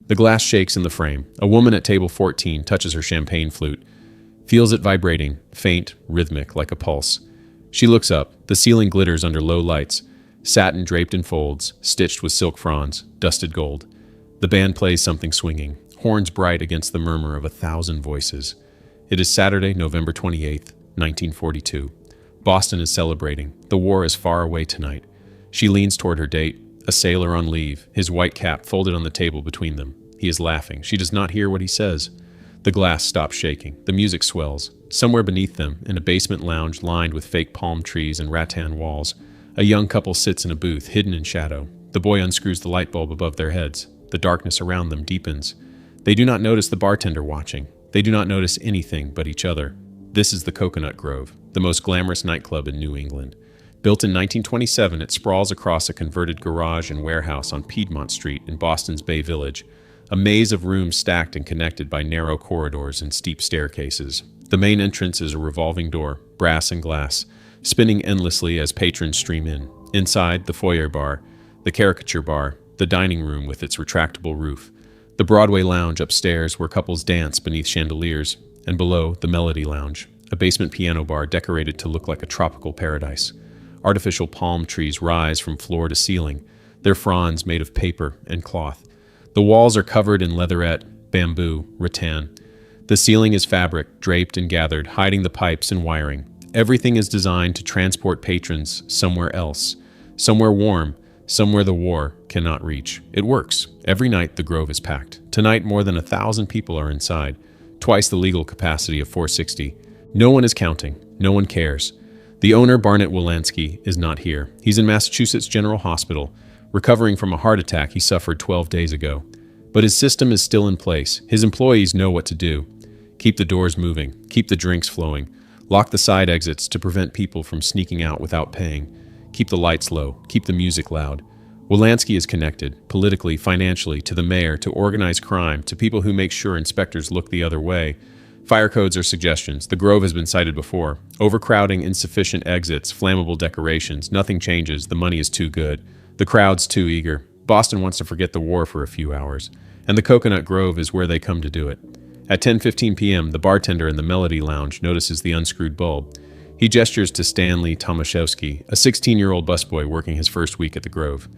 The glass shakes in the frame. A woman at table 14 touches her champagne flute, feels it vibrating, faint, rhythmic, like a pulse. She looks up. The ceiling glitters under low lights, satin draped in folds, stitched with silk fronds, dusted gold. The band plays something swinging, horns bright against the murmur of 1,000 voices. It is Saturday, November 28th, 1942. Boston is celebrating. The war is far away tonight. She leans toward her date, a sailor on leave, his white cap folded on the table between them. He is laughing. She does not hear what he says. The glass stops shaking. The music swells. Somewhere beneath them, in a basement lounge lined with fake palm trees and rattan walls, a young couple sits in a booth, hidden in shadow. The boy unscrews the light bulb above their heads. The darkness around them deepens. They do not notice the bartender watching. They do not notice anything but each other. This is the Coconut Grove, the most glamorous nightclub in New England. Built in 1927, it sprawls across a converted garage and warehouse on Piedmont Street in Boston's Bay Village, a maze of rooms stacked and connected by narrow corridors and steep staircases. The main entrance is a revolving door, brass and glass, spinning endlessly as patrons stream in. Inside, the foyer bar, the caricature bar, the dining room with its retractable roof, the Broadway lounge upstairs where couples dance beneath chandeliers, and below, the Melody Lounge, a basement piano bar decorated to look like a tropical paradise. Artificial palm trees rise from floor to ceiling, their fronds made of paper and cloth. The walls are covered in leatherette, bamboo, rattan. The ceiling is fabric, draped and gathered, hiding the pipes and wiring. Everything is designed to transport patrons somewhere else, somewhere warm, somewhere the war cannot reach. It works. Every night the Grove is packed. Tonight more than 1,000 people are inside, twice the legal capacity of 460. No one is counting. No one cares. The owner, Barnett Wolanski, is not here. He's in Massachusetts General Hospital, recovering from a heart attack he suffered 12 days ago. But his system is still in place. His employees know what to do. Keep the doors moving. Keep the drinks flowing. Lock the side exits to prevent people from sneaking out without paying. Keep the lights low. Keep the music loud. Wolanski is connected, politically, financially, to the mayor, to organized crime, to people who make sure inspectors look the other way. Fire codes are suggestions. The Grove has been cited before. Overcrowding, insufficient exits, flammable decorations. Nothing changes. The money is too good. The crowd's too eager. Boston wants to forget the war for a few hours. And the Coconut Grove is where they come to do it. At 10:15 p.m., the bartender in the Melody Lounge notices the unscrewed bulb. He gestures to Stanley Tomaszewski, a 16-year-old busboy working his first week at the Grove.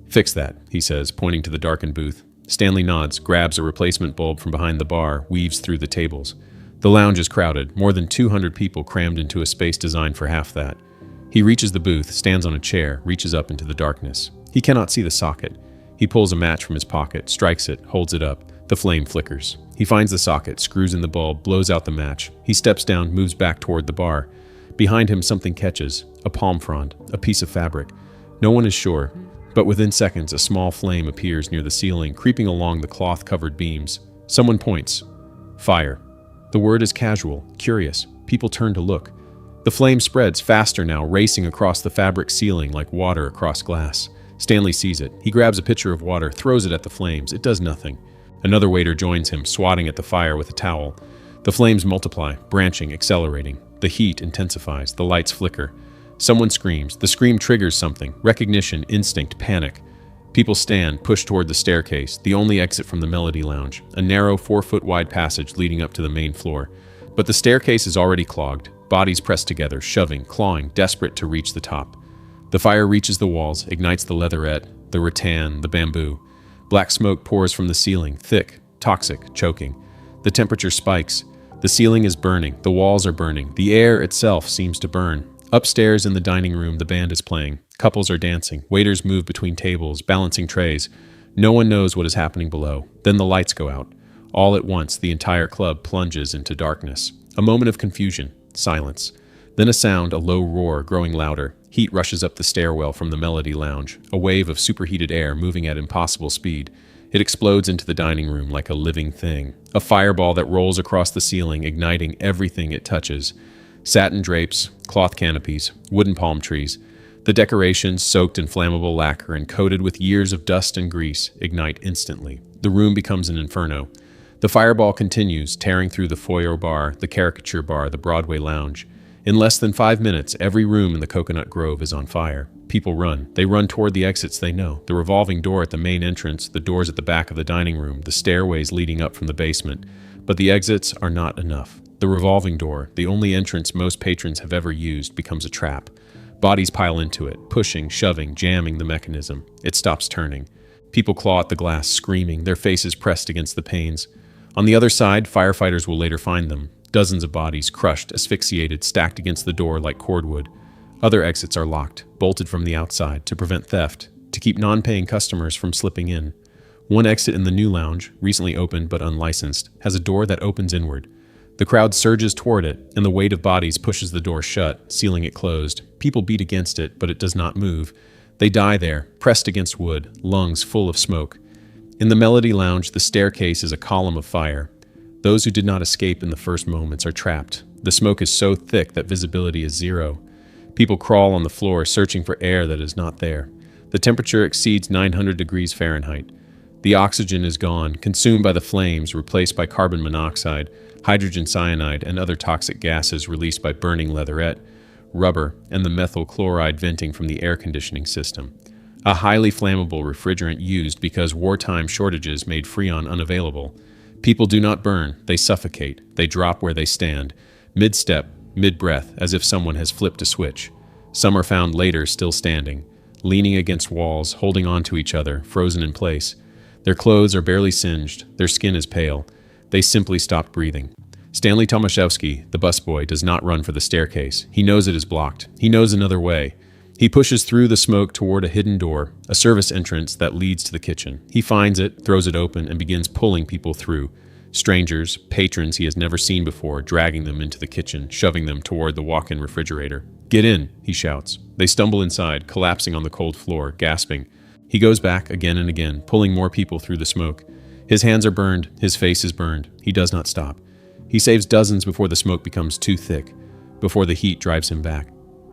"Fix that," he says, pointing to the darkened booth. Stanley nods, grabs a replacement bulb from behind the bar, weaves through the tables. The lounge is crowded, more than 200 people crammed into a space designed for half that. He reaches the booth, stands on a chair, reaches up into the darkness. He cannot see the socket. He pulls a match from his pocket, strikes it, holds it up. The flame flickers. He finds the socket, screws in the bulb, blows out the match. He steps down, moves back toward the bar. Behind him, something catches. A palm frond, a piece of fabric. No one is sure, but within seconds, a small flame appears near the ceiling, creeping along the cloth-covered beams. Someone points. Fire. The word is casual, curious. People turn to look. The flame spreads faster now, racing across the fabric ceiling like water across glass. Stanley sees it. He grabs a pitcher of water, throws it at the flames. It does nothing. Another waiter joins him, swatting at the fire with a towel. The flames multiply, branching, accelerating. The heat intensifies. The lights flicker. Someone screams. The scream triggers something. Recognition, instinct, panic. People stand, push toward the staircase, the only exit from the Melody Lounge, a narrow 4-foot-wide passage leading up to the main floor. But the staircase is already clogged, bodies pressed together, shoving, clawing, desperate to reach the top. The fire reaches the walls, ignites the leatherette, the rattan, the bamboo. Black smoke pours from the ceiling, thick, toxic, choking. The temperature spikes. The ceiling is burning, the walls are burning, the air itself seems to burn. Upstairs in the dining room, the band is playing. Couples are dancing. Waiters move between tables, balancing trays. No one knows what is happening below. Then the lights go out. All at once, the entire club plunges into darkness. A moment of confusion, silence. Then a sound, a low roar, growing louder. Heat rushes up the stairwell from the Melody Lounge, a wave of superheated air moving at impossible speed. It explodes into the dining room like a living thing. A fireball that rolls across the ceiling, igniting everything it touches. Satin drapes, cloth canopies, wooden palm trees. The decorations, soaked in flammable lacquer and coated with years of dust and grease, ignite instantly. The room becomes an inferno. The fireball continues, tearing through the foyer bar, the caricature bar, the Broadway lounge. In less than 5 minutes, every room in the coconut grove is on fire. People run. They run toward the exits they know. The revolving door at the main entrance, the doors at the back of the dining room, the stairways leading up from the basement. But the exits are not enough. The revolving door, the only entrance most patrons have ever used, becomes a trap. Bodies pile into it, pushing, shoving, jamming the mechanism. It stops turning. People claw at the glass, screaming, their faces pressed against the panes. On the other side, firefighters will later find them. Dozens of bodies, crushed, asphyxiated, stacked against the door like cordwood. Other exits are locked, bolted from the outside, to prevent theft, to keep non-paying customers from slipping in. One exit in the new lounge, recently opened but unlicensed, has a door that opens inward. The crowd surges toward it, and the weight of bodies pushes the door shut, sealing it closed. People beat against it, but it does not move. They die there, pressed against wood, lungs full of smoke. In the Melody Lounge, the staircase is a column of fire. Those who did not escape in the first moments are trapped. The smoke is so thick that visibility is zero. People crawl on the floor, searching for air that is not there. The temperature exceeds 900 degrees Fahrenheit. The oxygen is gone, consumed by the flames, replaced by carbon monoxide, hydrogen cyanide, and other toxic gases released by burning leatherette, rubber, and the methyl chloride venting from the air conditioning system. A highly flammable refrigerant used because wartime shortages made Freon unavailable. People do not burn, they suffocate. They drop where they stand, mid-step, mid-breath, as if someone has flipped a switch. Some are found later still standing, leaning against walls, holding on to each other, frozen in place. Their clothes are barely singed, their skin is pale. They simply stopped breathing. Stanley Tomaszewski, the busboy, does not run for the staircase. He knows it is blocked. He knows another way. He pushes through the smoke toward a hidden door, a service entrance that leads to the kitchen. He finds it, throws it open, and begins pulling people through. Strangers, patrons he has never seen before, dragging them into the kitchen, shoving them toward the walk-in refrigerator. "Get in," he shouts. They stumble inside, collapsing on the cold floor, gasping. He goes back again and again, pulling more people through the smoke. His hands are burned, his face is burned. He does not stop. He saves dozens before the smoke becomes too thick, before the heat drives him back.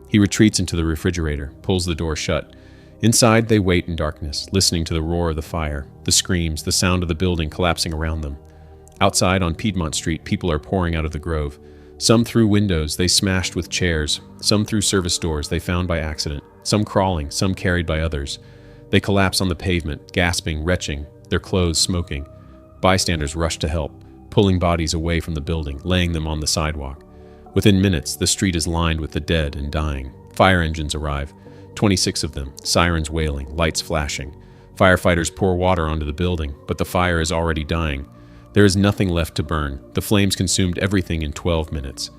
He retreats into the refrigerator, pulls the door shut. Inside, they wait in darkness, listening to the roar of the fire, the screams, the sound of the building collapsing around them. Outside on Piedmont Street, people are pouring out of the grove. Some through windows they smashed with chairs, some through service doors they found by accident, some crawling, some carried by others. They collapse on the pavement, gasping, retching, their clothes smoking. Bystanders rush to help, pulling bodies away from the building, laying them on the sidewalk. Within minutes, the street is lined with the dead and dying. Fire engines arrive, 26 of them, sirens wailing, lights flashing. Firefighters pour water onto the building, but the fire is already dying. There is nothing left to burn. The flames consumed everything in 12 minutes.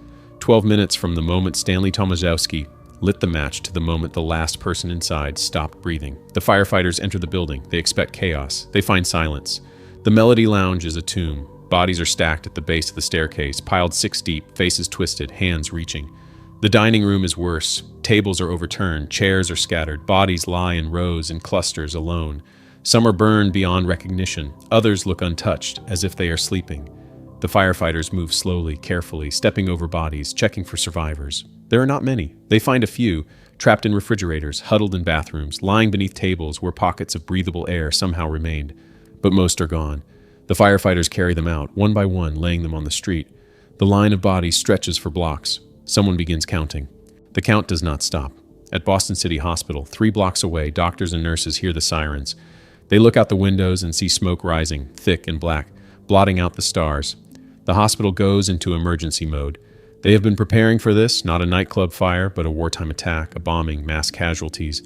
12 minutes from the moment Stanley Tomaszewski lit the match to the moment the last person inside stopped breathing. The firefighters enter the building. They expect chaos. They find silence. The Melody Lounge is a tomb. Bodies are stacked at the base of the staircase, piled 6 deep, faces twisted, hands reaching. The dining room is worse. Tables are overturned, chairs are scattered, bodies lie in rows and clusters alone. Some are burned beyond recognition. Others look untouched, as if they are sleeping. The firefighters move slowly, carefully, stepping over bodies, checking for survivors. There are not many. They find a few, trapped in refrigerators, huddled in bathrooms, lying beneath tables where pockets of breathable air somehow remained. But most are gone. The firefighters carry them out, one by one, laying them on the street. The line of bodies stretches for blocks. Someone begins counting. The count does not stop. At Boston City Hospital, 3 blocks away, doctors and nurses hear the sirens. They look out the windows and see smoke rising, thick and black, blotting out the stars. The hospital goes into emergency mode. They have been preparing for this, not a nightclub fire, but a wartime attack, a bombing, mass casualties.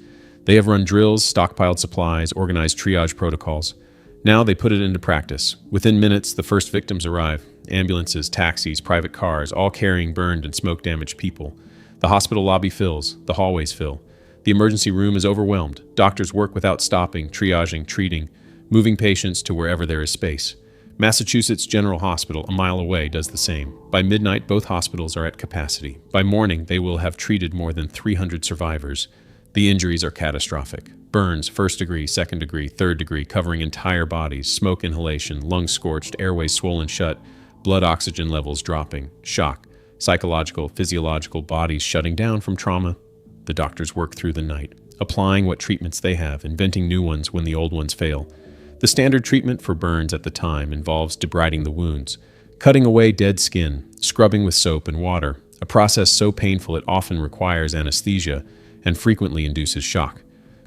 They have run drills, stockpiled supplies, organized triage protocols. Now they put it into practice. Within minutes, the first victims arrive. Ambulances, taxis, private cars, all carrying burned and smoke-damaged people. The hospital lobby fills. The hallways fill. The emergency room is overwhelmed. Doctors work without stopping, triaging, treating, moving patients to wherever there is space. Massachusetts General Hospital, a mile away, does the same. By midnight, both hospitals are at capacity. By morning, they will have treated more than 300 survivors. The injuries are catastrophic. Burns, 1st degree, 2nd degree, 3rd degree, covering entire bodies, smoke inhalation, lungs scorched, airways swollen shut, blood oxygen levels dropping, shock, psychological, physiological, bodies shutting down from trauma. The doctors work through the night, applying what treatments they have, inventing new ones when the old ones fail. The standard treatment for burns at the time involves debriding the wounds, cutting away dead skin, scrubbing with soap and water, a process so painful it often requires anesthesia and frequently induces shock.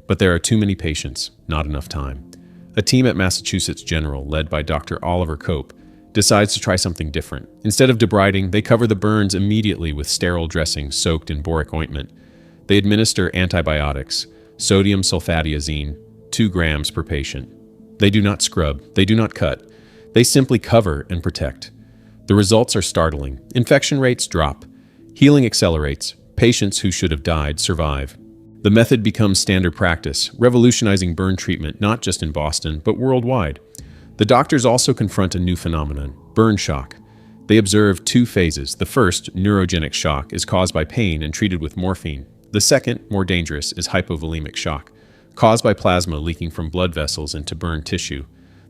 But there are too many patients, not enough time. A team at Massachusetts General, led by Dr. Oliver Cope, decides to try something different. Instead of debriding, they cover the burns immediately with sterile dressing soaked in boric ointment. They administer antibiotics, sodium sulfadiazine, 2 grams per patient. They do not scrub, they do not cut. They simply cover and protect. The results are startling. Infection rates drop. Healing accelerates. Patients who should have died survive. The method becomes standard practice, revolutionizing burn treatment not just in Boston, but worldwide. The doctors also confront a new phenomenon, burn shock. They observe 2 phases. The first, neurogenic shock, is caused by pain and treated with morphine. The second, more dangerous, is hypovolemic shock, caused by plasma leaking from blood vessels into burned tissue.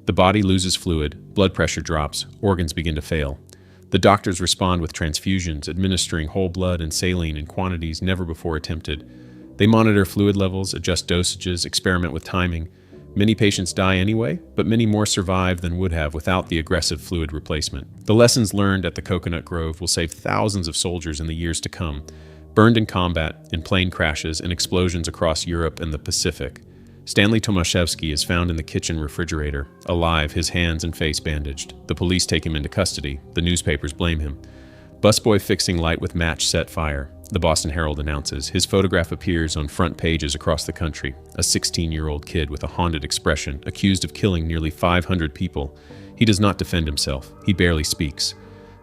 The body loses fluid, blood pressure drops, organs begin to fail. The doctors respond with transfusions, administering whole blood and saline in quantities never before attempted. They monitor fluid levels, adjust dosages, experiment with timing. Many patients die anyway, but many more survive than would have without the aggressive fluid replacement. The lessons learned at the Coconut Grove will save thousands of soldiers in the years to come, burned in combat, in plane crashes, and explosions across Europe and the Pacific. Stanley Tomaszewski is found in the kitchen refrigerator, alive, his hands and face bandaged. The police take him into custody. The newspapers blame him. Busboy fixing light with match set fire, the Boston Herald announces. His photograph appears on front pages across the country. A 16-year-old kid with a haunted expression, accused of killing nearly 500 people. He does not defend himself. He barely speaks.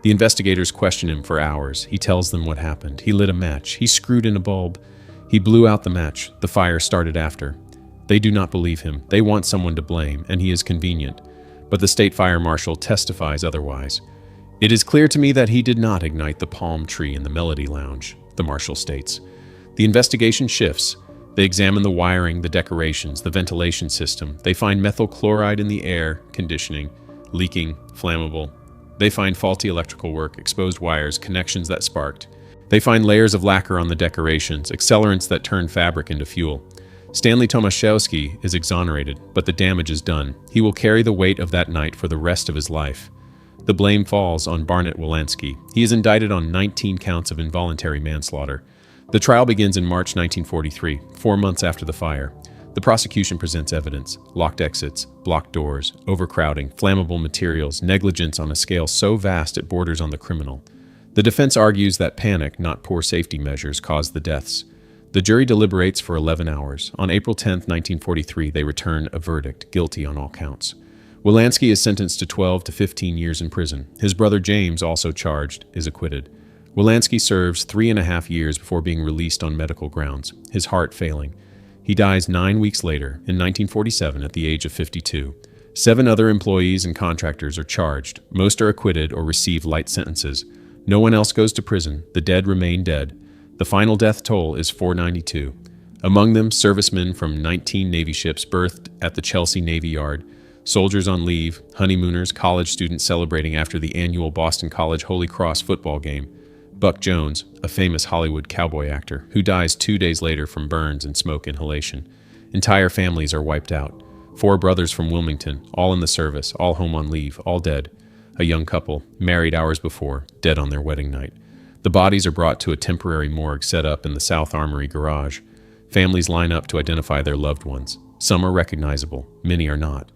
The investigators question him for hours. He tells them what happened. He lit a match. He screwed in a bulb. He blew out the match. The fire started after. They do not believe him. They want someone to blame, and he is convenient. But the state fire marshal testifies otherwise. It is clear to me that he did not ignite the palm tree in the Melody Lounge, the marshal states. The investigation shifts. They examine the wiring, the decorations, the ventilation system. They find methyl chloride in the air conditioning, leaking, flammable. They find faulty electrical work, exposed wires, connections that sparked. They find layers of lacquer on the decorations, accelerants that turn fabric into fuel. Stanley Tomaszewski is exonerated, but the damage is done. He will carry the weight of that night for the rest of his life. The blame falls on Barnett Wolanski. He is indicted on 19 counts of involuntary manslaughter. The trial begins in March 1943, 4 months after the fire. The prosecution presents evidence: locked exits, blocked doors, overcrowding, flammable materials, negligence on a scale so vast it borders on the criminal. The defense argues that panic, not poor safety measures, caused the deaths. The jury deliberates for 11 hours. On April 10, 1943, they return a verdict, guilty on all counts. Wolanski is sentenced to 12 to 15 years in prison. His brother James, also charged, is acquitted. Wolanski serves 3.5 years before being released on medical grounds, his heart failing. He dies 9 weeks later, in 1947, at the age of 52. 7 other employees and contractors are charged. Most are acquitted or receive light sentences. No one else goes to prison. The dead remain dead. The final death toll is 492. Among them, servicemen from 19 Navy ships berthed at the Chelsea Navy Yard, soldiers on leave, honeymooners, college students celebrating after the annual Boston College Holy Cross football game, Buck Jones, a famous Hollywood cowboy actor, who dies 2 days later from burns and smoke inhalation. Entire families are wiped out. 4 brothers from Wilmington, all in the service, all home on leave, all dead. A young couple, married hours before, dead on their wedding night. The bodies are brought to a temporary morgue set up in the South Armory garage. Families line up to identify their loved ones. Some are recognizable, many are not.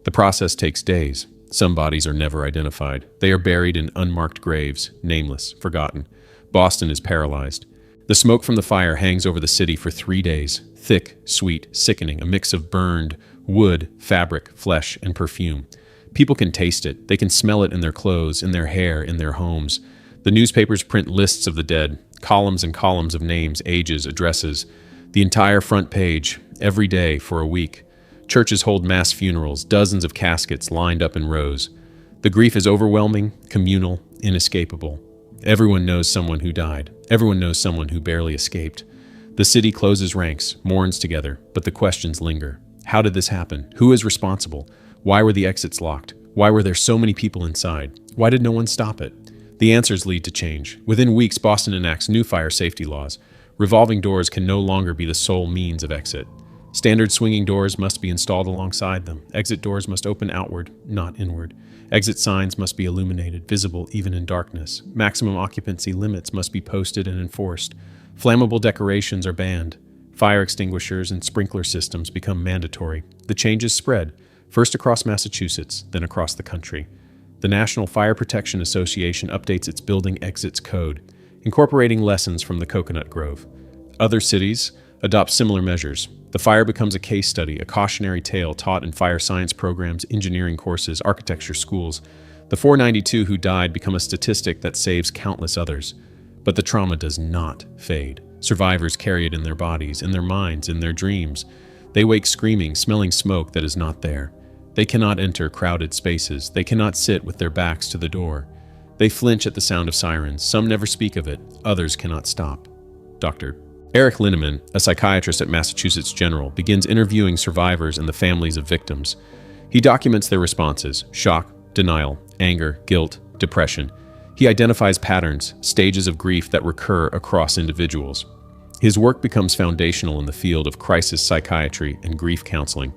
The process takes days. Some bodies are never identified. They are buried in unmarked graves, nameless, forgotten. Boston is paralyzed. The smoke from the fire hangs over the city for 3 days. Thick, sweet, sickening, a mix of burned wood, fabric, flesh, and perfume. People can taste it. They can smell it in their clothes, in their hair, in their homes. The newspapers print lists of the dead, columns and columns of names, ages, addresses. The entire front page, every day for a week. Churches hold mass funerals, dozens of caskets lined up in rows. The grief is overwhelming, communal, inescapable. Everyone knows someone who died. Everyone knows someone who barely escaped. The city closes ranks, mourns together, but the questions linger. How did this happen? Who is responsible? Why were the exits locked? Why were there so many people inside? Why did no one stop it? The answers lead to change. Within weeks, Boston enacts new fire safety laws. Revolving doors can no longer be the sole means of exit. Standard swinging doors must be installed alongside them. Exit doors must open outward, not inward. Exit signs must be illuminated, visible even in darkness. Maximum occupancy limits must be posted and enforced. Flammable decorations are banned. Fire extinguishers and sprinkler systems become mandatory. The changes spread, first across Massachusetts, then across the country. The National Fire Protection Association updates its building exits code, incorporating lessons from the Coconut Grove. Other cities adopt similar measures. The fire becomes a case study, a cautionary tale taught in fire science programs, engineering courses, architecture schools. The 492 who died become a statistic that saves countless others. But the trauma does not fade. Survivors carry it in their bodies, in their minds, in their dreams. They wake screaming, smelling smoke that is not there. They cannot enter crowded spaces. They cannot sit with their backs to the door. They flinch at the sound of sirens. Some never speak of it. Others cannot stop. Dr. Eric Linneman, a psychiatrist at Massachusetts General, begins interviewing survivors and the families of victims. He documents their responses: shock, denial, anger, guilt, depression. He identifies patterns, stages of grief that recur across individuals. His work becomes foundational in the field of crisis psychiatry and grief counseling.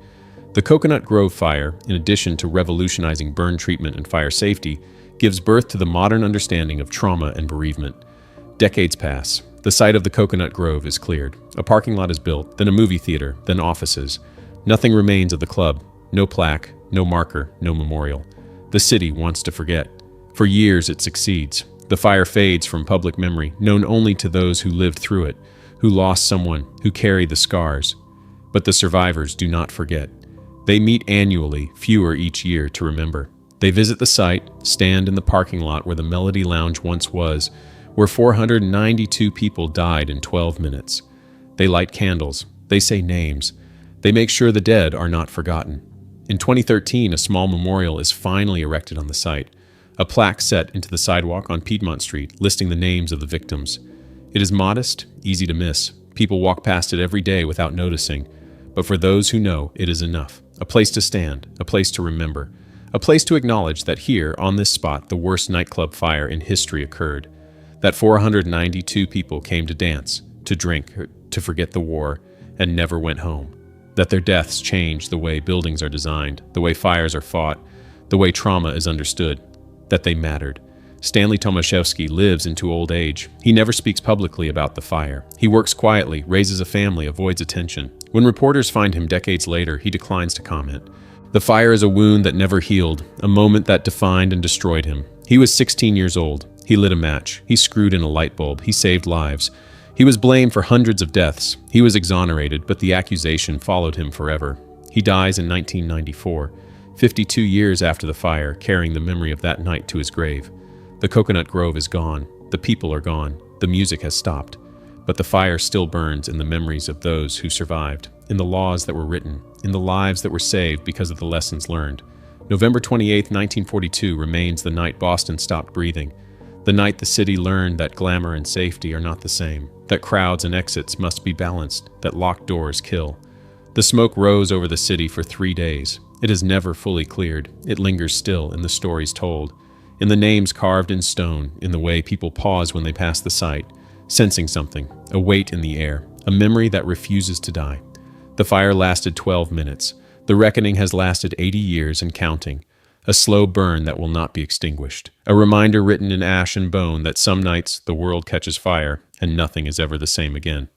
The Coconut Grove fire, in addition to revolutionizing burn treatment and fire safety, gives birth to the modern understanding of trauma and bereavement. Decades pass. The site of the Coconut Grove is cleared. A parking lot is built, then a movie theater, then offices. Nothing remains of the club. No plaque, no marker, no memorial. The city wants to forget. For years it succeeds. The fire fades from public memory, known only to those who lived through it, who lost someone, who carry the scars. But the survivors do not forget. They meet annually, fewer each year, to remember. They visit the site, stand in the parking lot where the Melody Lounge once was, where 492 people died in 12 minutes. They light candles. They say names. They make sure the dead are not forgotten. In 2013, a small memorial is finally erected on the site, a plaque set into the sidewalk on Piedmont Street listing the names of the victims. It is modest, easy to miss. People walk past it every day without noticing. But for those who know, it is enough. A place to stand, a place to remember, a place to acknowledge that here, on this spot, the worst nightclub fire in history occurred. That 492 people came to dance, to drink, to forget the war, and never went home. That their deaths changed the way buildings are designed, the way fires are fought, the way trauma is understood. That they mattered. Stanley Tomaszewski lives into old age. He never speaks publicly about the fire. He works quietly, raises a family, avoids attention. When reporters find him decades later, he declines to comment. The fire is a wound that never healed, a moment that defined and destroyed him. He was 16 years old. He lit a match. He screwed in a light bulb. He saved lives. He was blamed for hundreds of deaths. He was exonerated, but the accusation followed him forever. He dies in 1994, 52 years after the fire, carrying the memory of that night to his grave. The Coconut Grove is gone. The people are gone. The music has stopped. But the fire still burns in the memories of those who survived, in the laws that were written, in the lives that were saved because of the lessons learned. November 28, 1942 remains the night Boston stopped breathing, the night the city learned that glamour and safety are not the same, that crowds and exits must be balanced, that locked doors kill. The smoke rose over the city for 3 days. It has never fully cleared. It lingers still in the stories told, in the names carved in stone, in the way people pause when they pass the site, sensing something, a weight in the air, a memory that refuses to die. The fire lasted 12 minutes. The reckoning has lasted 80 years and counting. A slow burn that will not be extinguished. A reminder written in ash and bone that some nights the world catches fire and nothing is ever the same again.